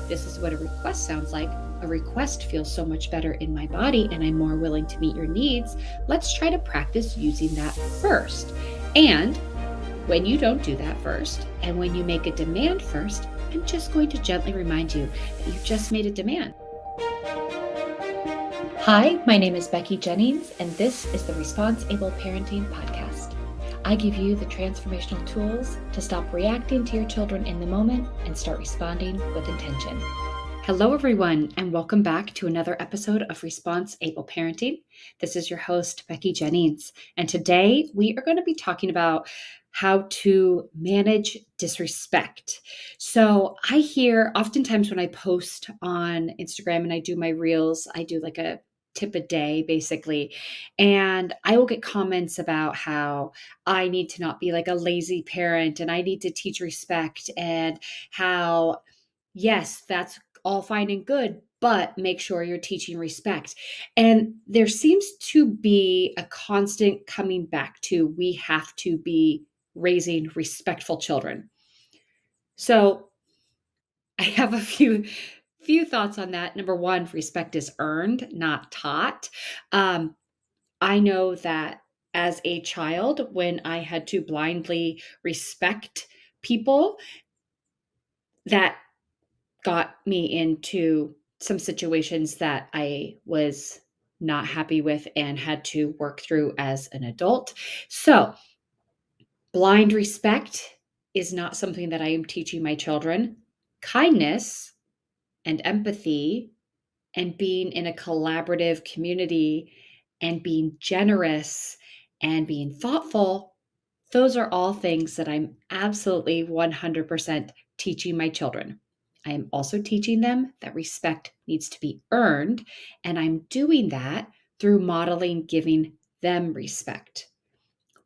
this is what a request sounds like. A request feels so much better in my body and I'm more willing to meet your needs. Let's try to practice using that first. And when you don't do that first, and when you make a demand first, I'm just going to gently remind you that you just made a demand. Hi, my name is Becky Jennings, and this is the Response-Able Parenting Podcast. I give you the transformational tools to stop reacting to your children in the moment and start responding with intention. Hello, everyone, and welcome back to another episode of Response-Able Parenting. This is your host, Becky Jennings, and today we are going to be talking about how to manage disrespect. So I hear oftentimes when I post on Instagram and I do my reels, I do like a tip a day basically. And I will get comments about how I need to not be like a lazy parent and I need to teach respect and how, yes, that's all fine and good, but make sure you're teaching respect. And there seems to be a constant coming back to we have to be raising respectful children. So I have a few thoughts on that. Number one, respect is earned, not taught. Um, I know that as a child, when I had to blindly respect people, that got me into some situations that I was not happy with and had to work through as an adult. So, blind respect is not something that I am teaching my children. Kindness and empathy and being in a collaborative community and being generous and being thoughtful, those are all things that I'm absolutely 100% teaching my children. I am also teaching them that respect needs to be earned, and I'm doing that through modeling giving them respect.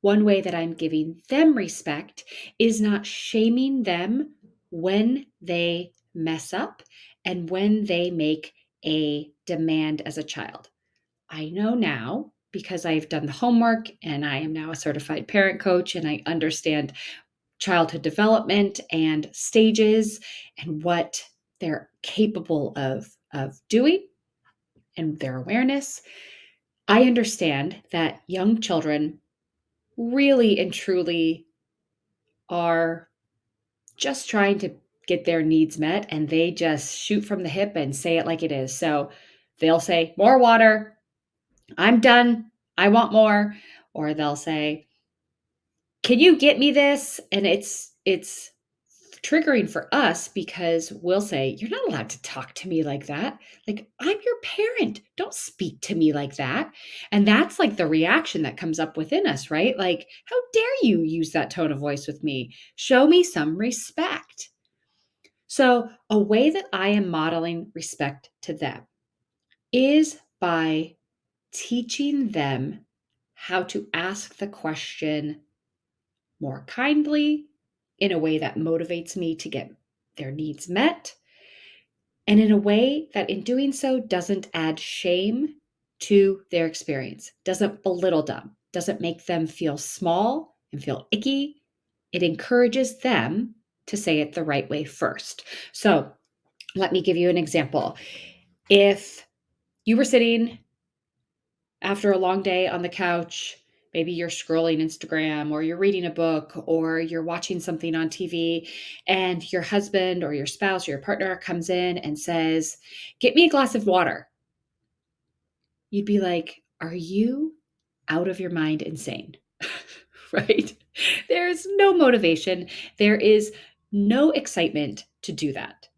One way that I'm giving them respect is not shaming them when they mess up and when they make a demand as a child. I know now because I've done the homework and I am now a certified parent coach and I understand childhood development and stages and what they're capable of doing and their awareness. I understand that young children really and truly are just trying to get their needs met and they just shoot from the hip and say it like it is. So they'll say, more water, I'm done, I want more. Or they'll say, can you get me this? And it's triggering for us because we'll say, you're not allowed to talk to me like that. Like, I'm your parent. Don't speak to me like that. And that's like the reaction that comes up within us, right? Like, how dare you use that tone of voice with me? Show me some respect. So, a way that I am modeling respect to them is by teaching them how to ask the question more kindly, in a way that motivates me to get their needs met, and in a way that in doing so doesn't add shame to their experience, doesn't belittle them, doesn't make them feel small and feel icky. It encourages them to say it the right way first. So let me give you an example. If you were sitting after a long day on the couch, maybe you're scrolling Instagram or you're reading a book or you're watching something on TV, and your husband or your spouse or your partner comes in and says, get me a glass of water. You'd be like, are you out of your mind insane? Right? There is no motivation. There is no excitement to do that.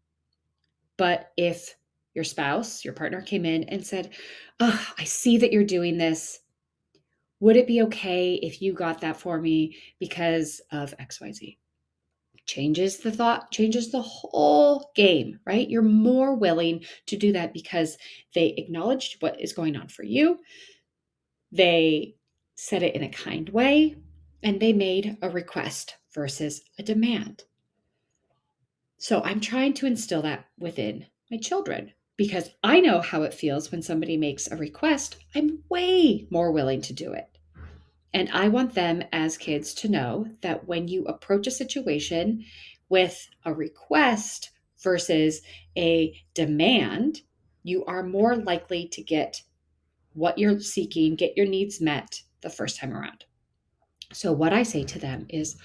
But if your spouse, your partner came in and said, oh, I see that you're doing this. Would it be okay if you got that for me because of XYZ? Changes the thought, changes the whole game, right? You're more willing to do that because they acknowledged what is going on for you. They said it in a kind way, and they made a request versus a demand. So I'm trying to instill that within my children because I know how it feels when somebody makes a request. I'm way more willing to do it. And I want them as kids to know that when you approach a situation with a request versus a demand, you are more likely to get what you're seeking, get your needs met the first time around. So what I say to them is,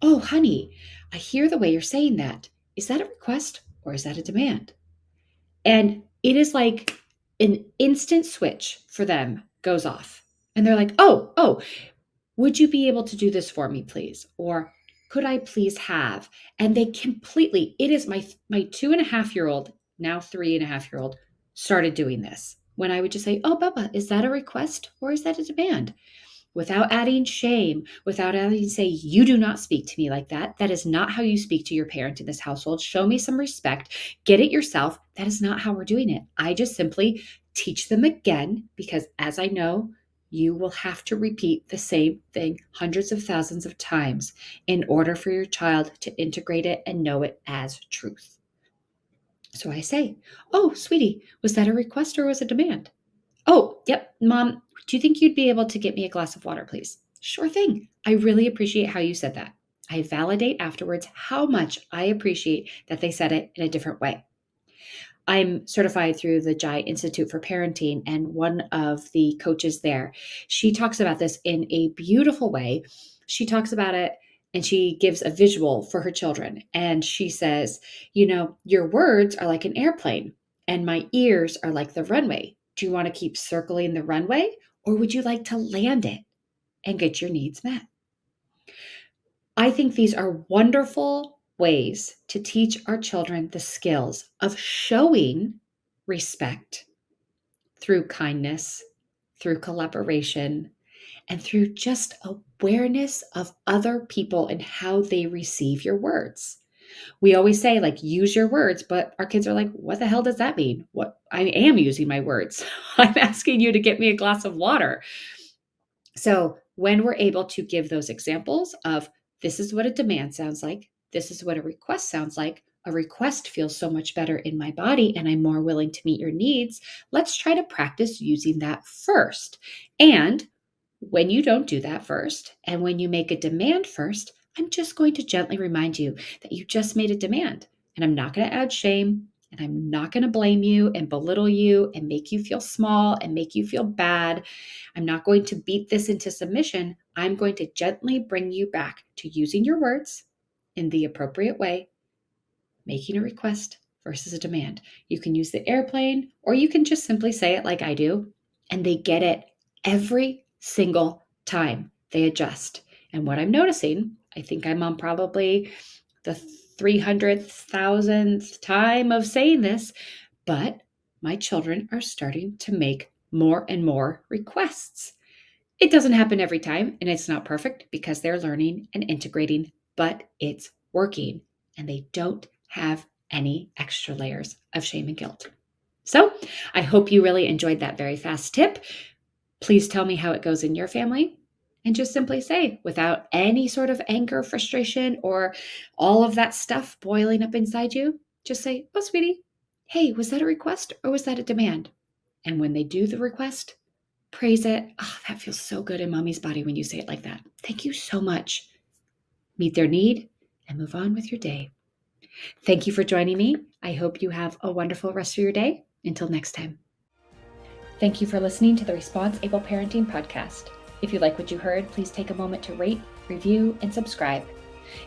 oh, honey, I hear the way you're saying that. Is that a request or is that a demand? And it is like an instant switch for them goes off. And they're like, oh, would you be able to do this for me, please? Or could I please have? And they completely, it is my 2.5-year-old, now 3.5-year-old, started doing this. When I would just say, oh, Bubba, is that a request or is that a demand? Without adding shame, without adding say, you do not speak to me like that. That is not how you speak to your parent in this household. Show me some respect. Get it yourself. That is not how we're doing it. I just simply teach them again because as I know, you will have to repeat the same thing hundreds of thousands of times in order for your child to integrate it and know it as truth. So I say, oh, sweetie, was that a request or was it a demand? Oh, yep, Mom, do you think you'd be able to get me a glass of water, please? Sure thing. I really appreciate how you said that. I validate afterwards how much I appreciate that they said it in a different way. I'm certified through the Jai Institute for Parenting, and one of the coaches there, she talks about this in a beautiful way. She talks about it and she gives a visual for her children. And she says, your words are like an airplane and my ears are like the runway. Do you want to keep circling the runway or would you like to land it and get your needs met? I think these are wonderful ways to teach our children the skills of showing respect through kindness, through collaboration, and through just awareness of other people and how they receive your words. We always say, like, use your words, but our kids are like, what the hell does that mean? What? I am using my words. I'm asking you to get me a glass of water. So when we're able to give those examples of this is what a demand sounds like, this is what a request sounds like, a request feels so much better in my body and I'm more willing to meet your needs, let's try to practice using that first. And when you don't do that first, and when you make a demand first, I'm just going to gently remind you that you just made a demand. And I'm not going to add shame, and I'm not going to blame you and belittle you and make you feel small and make you feel bad. I'm not going to beat this into submission. I'm going to gently bring you back to using your words in the appropriate way, making a request versus a demand. You can use the airplane, or you can just simply say it like I do, and they get it every single time they adjust. And what I'm noticing, I think I'm on probably the 300,000th time of saying this, but my children are starting to make more and more requests. It doesn't happen every time, and it's not perfect because they're learning and integrating, but it's working, and they don't have any extra layers of shame and guilt. So I hope you really enjoyed that very fast tip. Please tell me how it goes in your family. And just simply say, without any sort of anger, frustration, or all of that stuff boiling up inside you, just say, oh, sweetie, hey, was that a request or was that a demand? And when they do the request, praise it. Oh, that feels so good in mommy's body when you say it like that. Thank you so much. Meet their need and move on with your day. Thank you for joining me. I hope you have a wonderful rest of your day. Until next time. Thank you for listening to the Response Able Parenting Podcast. If you like what you heard, please take a moment to rate, review, and subscribe.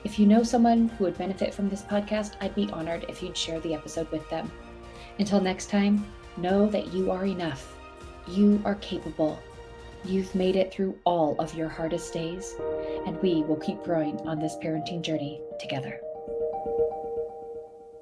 If you know someone who would benefit from this podcast, I'd be honored if you'd share the episode with them. Until next time, know that you are enough. You are capable. You've made it through all of your hardest days, and we will keep growing on this parenting journey together.